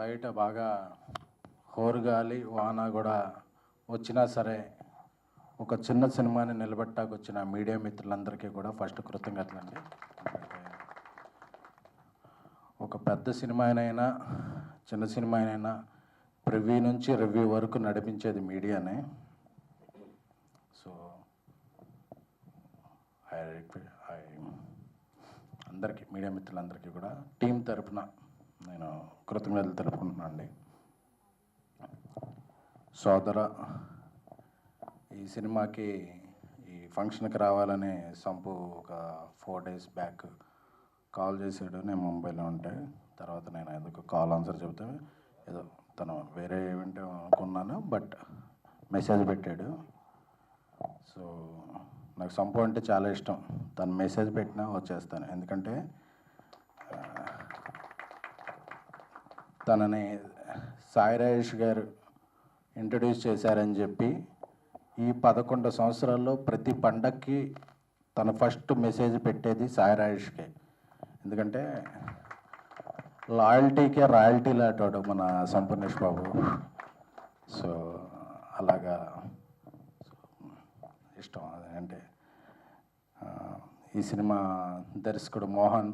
బయట బాగా హోరుగాలి వాన కూడా వచ్చినా సరే ఒక చిన్న సినిమాని నిలబెట్టాకు వచ్చిన మీడియా మిత్రులందరికీ కూడా ఫస్ట్ కృతజ్ఞతలండి. ఒక పెద్ద సినిమా అయినా చిన్న సినిమా అయినా ప్రివ్యూ నుంచి రివ్యూ వరకు నడిపించేది మీడియానే. సో అందరికీ మీడియా మిత్రులందరికీ కూడా టీం తరపున నేను కృతజ్ఞతలు తెలుపుకుంటున్నాను అండి. సోదర, ఈ సినిమాకి ఈ ఫంక్షన్కి రావాలని సంపు ఒక 4 days బ్యాక్ కాల్ చేసాడు. నేను ముంబైలో ఉంటే తర్వాత నేను ఎందుకు కాల్ ఆన్సర్ చెబితే ఏదో తను వేరే ఈవెంట్ అనుకున్నాను, బట్ మెసేజ్ పెట్టాడు. సో నాకు సంపు అంటే చాలా ఇష్టం. తను మెసేజ్ పెట్టినా వచ్చేస్తాను, ఎందుకంటే తనని సాయి రాజేష్ గారు ఇంట్రడ్యూస్ చేశారని చెప్పి ఈ 11 సంవత్సరాల్లో ప్రతి పండక్కి తను ఫస్ట్ మెసేజ్ పెట్టేది సాయి రాజేష్కే. ఎందుకంటే లాయల్టీకే రాయల్టీ లాంటాడు మన సంపూర్ణేష్ బాబు. సో అలాగా ఇష్టం. అంటే ఈ సినిమా దర్శకుడు మోహన్,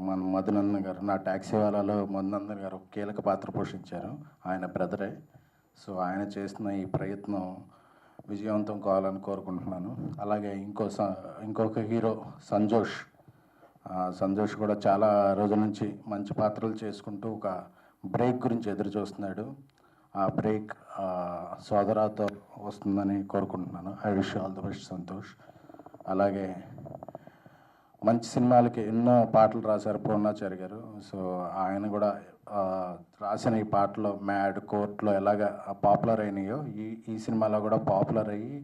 మన మధునందన్ గారు, నా ట్యాక్సీ వాళ్ళలో మధునందన్ గారు కీలక పాత్ర పోషించారు. ఆయన బ్రదరే. సో ఆయన చేసిన ఈ ప్రయత్నం విజయవంతం కావాలని కోరుకుంటున్నాను. అలాగే ఇంకొక హీరో సంజోష్ కూడా చాలా రోజుల నుంచి మంచి పాత్రలు చేసుకుంటూ ఒక బ్రేక్ గురించి ఎదురు చూస్తున్నాడు. ఆ బ్రేక్ సోదరాతో వస్తుందని కోరుకుంటున్నాను. I wish all the best Santosh. అలాగే మంచి సినిమాలకి ఎన్నో పాటలు రాశారు పూర్ణాచారి గారు. సో ఆయన కూడా రాసిన ఈ పాటలో మ్యాడ్, కోర్ట్లో ఎలాగ పాపులర్ అయినాయో ఈ సినిమాలో కూడా పాపులర్ అయ్యి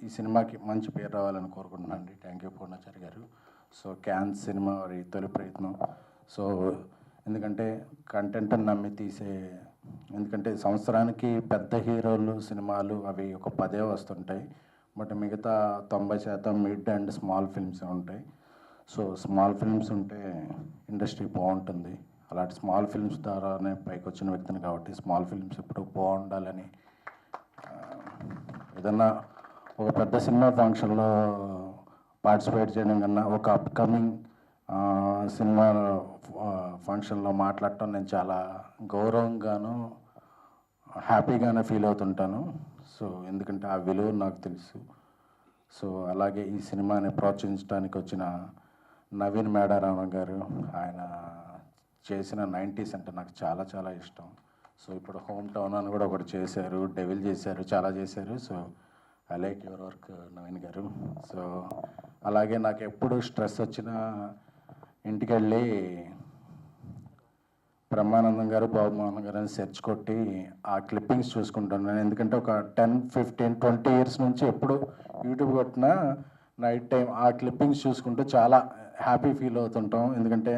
ఈ సినిమాకి మంచి పేరు రావాలని కోరుకుంటున్నాను అండి. థ్యాంక్ యూ పూర్ణాచారి గారు. సో క్యాన్స్ సినిమా వారి తొలి ప్రయత్నం. సో ఎందుకంటే కంటెంట్ని నమ్మి తీసే, ఎందుకంటే సంవత్సరానికి పెద్ద హీరోలు సినిమాలు అవి ఒక 10 వస్తుంటాయి, బట్ మిగతా 90% మిడ్ అండ్ స్మాల్ ఫిల్మ్స్ ఉంటాయి. సో స్మాల్ ఫిల్మ్స్ ఉంటే ఇండస్ట్రీ బాగుంటుంది. అలాంటి స్మాల్ ఫిల్మ్స్ ద్వారానే పైకి వచ్చిన వ్యక్తిని కాబట్టి స్మాల్ ఫిల్మ్స్ ఎప్పుడు బాగుండాలని, ఏదన్నా ఒక పెద్ద సినిమా ఫంక్షన్లో పార్టిసిపేట్ చేయడం కన్నా ఒక అప్కమింగ్ సినిమా ఫంక్షన్లో మాట్లాడటం నేను చాలా గౌరవంగాను హ్యాపీగానే ఫీల్ అవుతుంటాను. సో ఎందుకంటే ఆ విలువ నాకు తెలుసు. సో అలాగే ఈ సినిమాని ప్రోత్సహించడానికి వచ్చిన నవీన్ మేడారామ గారు, ఆయన చేసిన 90s అంటే నాకు చాలా చాలా ఇష్టం. సో ఇప్పుడు హోమ్ టౌన్ అని కూడా ఒకటి చేశారు, డెవిల్ చేశారు, చాలా చేశారు. So I like your work Naveen గారు. సో అలాగే నాకు ఎప్పుడు స్ట్రెస్ వచ్చినా ఇంటికి వెళ్ళి బ్రహ్మానందం గారు, బాబు మోహన్ గారు అని సెర్చ్ కొట్టి ఆ క్లిప్పింగ్స్ చూసుకుంటున్నాను. ఎందుకంటే ఒక 10, 15, 20 years నుంచి ఎప్పుడు యూట్యూబ్ కొట్టినా నైట్ టైం ఆ క్లిప్పింగ్స్ చూసుకుంటూ చాలా హ్యాపీ ఫీల్ అవుతుంటాం. ఎందుకంటే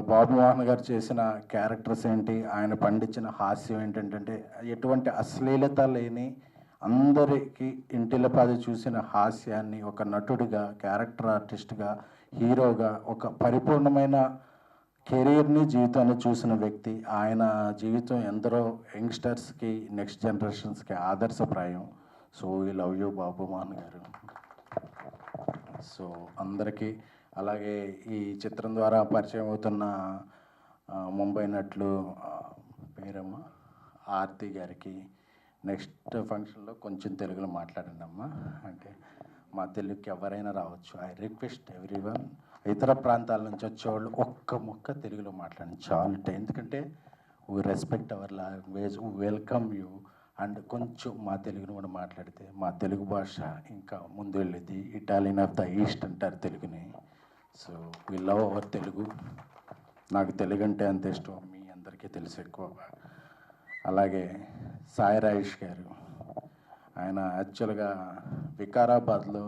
బాబు మోహన్ గారు చేసిన క్యారెక్టర్స్ ఏంటి, ఆయన పండించిన హాస్యం ఏంటంటే ఎటువంటి అశ్లీలత లేని, అందరికీ ఇంటిల్లపాది చూసిన హాస్యాన్ని ఒక నటుడిగా, క్యారెక్టర్ ఆర్టిస్ట్గా, హీరోగా ఒక పరిపూర్ణమైన కెరీర్ని, జీవితాన్ని చూసిన వ్యక్తి. ఆయన జీవితం ఎందరో యంగ్స్టర్స్కి, నెక్స్ట్ జనరేషన్స్కి ఆదర్శప్రాయం. So we love you Babu Mohan garu. So అందరికీ, అలాగే ఈ చిత్రం ద్వారా పరిచయం అవుతున్న ముంబై నటులు పేరమ్మ ఆర్తి గారికి, నెక్స్ట్ ఫంక్షన్లో కొంచెం తెలుగులో మాట్లాడండి అమ్మా, అంటే మా తెలుగుకి ఎవరైనా రావచ్చు. ఐ రిక్వెస్ట్ ఎవ్రీవన్, ఇతర ప్రాంతాల నుంచి వచ్చేవాళ్ళు ఒక్క ముక్క తెలుగులో మాట్లాడండి చాలు. ఎందుకంటే we respect hour language, welcome you. And కొంచెం మా తెలుగును కూడా మాట్లాడితే మా తెలుగు భాష ఇంకా ముందు వెళ్ళేది. ఇటాలియన్ ఆఫ్ ద ఈస్ట్ అంటారు తెలుగుని. So we love our Telugu. నాకు తెలుగు అంటే అంత ఇష్టం, మీ అందరికీ తెలుసు ఎక్కువ. అలాగే సాయి రాజేష్ గారు, ఆయన యాక్చువల్గా వికారాబాద్లో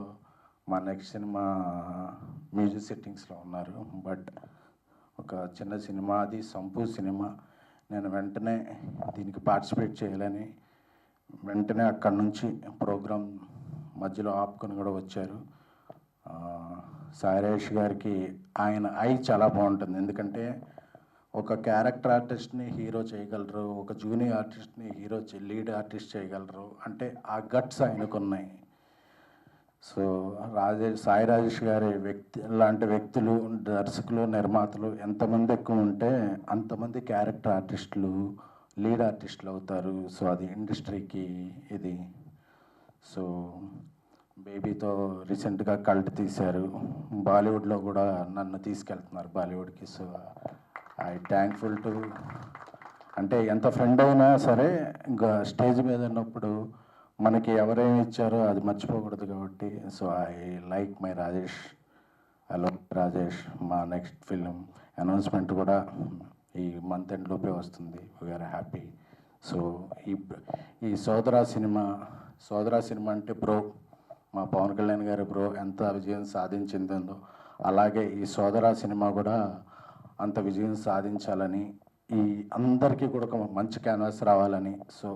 మా నెక్స్ట్ సినిమా మ్యూజిక్ సెట్టింగ్స్లో ఉన్నారు. బట్ ఒక చిన్న సినిమా, అది సంపూ సినిమా, నేను వెంటనే దీనికి పార్టిసిపేట్ చేయాలని వెంటనే అక్కడి నుంచి ప్రోగ్రాం మధ్యలో ఆపుకొని కూడా వచ్చారు. సాయి రాజేష్ గారికి ఆయన ఐ చాలా బాగుంటుంది. ఎందుకంటే ఒక క్యారెక్టర్ ఆర్టిస్ట్ని హీరో చేయగలరు, ఒక జూనియర్ ఆర్టిస్ట్ని హీరో లీడ్ ఆర్టిస్ట్ చేయగలరు అంటే ఆ గట్స్ ఆయనకున్నాయి. సో సాయి రాజేష్ గారి లాంటి వ్యక్తులు, దర్శకులు, నిర్మాతలు ఎంతమంది ఎక్కువ ఉంటే అంతమంది క్యారెక్టర్ ఆర్టిస్టులు, లీడ్ ఆర్టిస్టులు అవుతారు. సో అది ఇండస్ట్రీకి ఇది. సో బేబీతో రీసెంట్గా కల్ట్ తీశారు, బాలీవుడ్లో కూడా నన్ను తీసుకెళ్తున్నారు బాలీవుడ్కి. సో ఐ థ్యాంక్ఫుల్ టు, అంటే ఎంత ఫ్రెండ్ అయినా సరే ఇంకా స్టేజ్ మీద ఉన్నప్పుడు మనకి ఎవరేమి ఇచ్చారో అది మర్చిపోకూడదు కాబట్టి. So I like my Rajesh. Hello Rajesh, మా నెక్స్ట్ ఫిలిం అనౌన్స్మెంట్ కూడా ఈ మంత్ ఎండ్లోపే వస్తుంది. We are happy. సో ఈ సోదరా సినిమా అంటే బ్రో, మా పవన్ కళ్యాణ్ గారి బ్రో ఎంత విజయం సాధించిందో అలాగే ఈ సోదరా సినిమా కూడా అంత విజయం సాధించాలని, ఈ అందరికీ కూడా ఒక మంచి క్యాన్వాస్ రావాలని. సో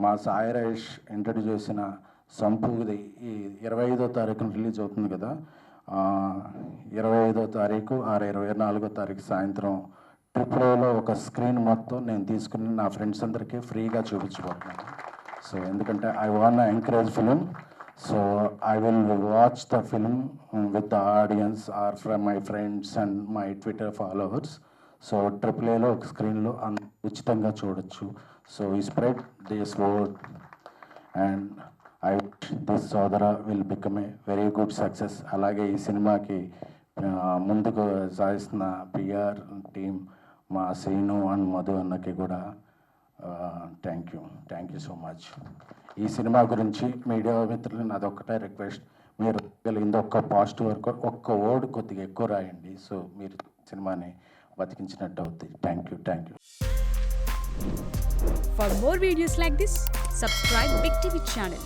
మా సాయి రాజేష్ ఇంట్రడ్యూస్ చేసిన సంపూది ఈ 25వ తారీఖున రిలీజ్ అవుతుంది కదా, 25వ తారీఖు 24వ తారీఖు సాయంత్రం ట్రిపుల్లో ఒక స్క్రీన్ మొత్తం నేను తీసుకుని నా ఫ్రెండ్స్ అందరికీ ఫ్రీగా చూపించబోతున్నాను. సో ఎందుకంటే I want encourage film. So I will watch the film with the audience are from my friends and my Twitter followers. So AAAలో ఒక స్క్రీన్లో ఉచితంగా చూడొచ్చు. సో ఈ spread this word and I this Sodara will become a very good success. అలాగే ఈ సినిమాకి ముందుకు సాగిస్తున్న PR టీమ్, మా శ్రీను అండ్ మధు అన్నకి కూడా థ్యాంక్ యూ సో మచ్. ఈ సినిమా గురించి మీడియా మిత్రులు నాదొక్కటే రిక్వెస్ట్, మీరు కలిగింది ఒక్క పాజిటివ్ వర్క్, ఒక్క వర్డ్ కొద్దిగా ఎక్కువ రాయండి. సో మీరు సినిమాని బతికించినట్టు అవుతుంది. Thank you. For more videos like this, subscribe Big TV channel.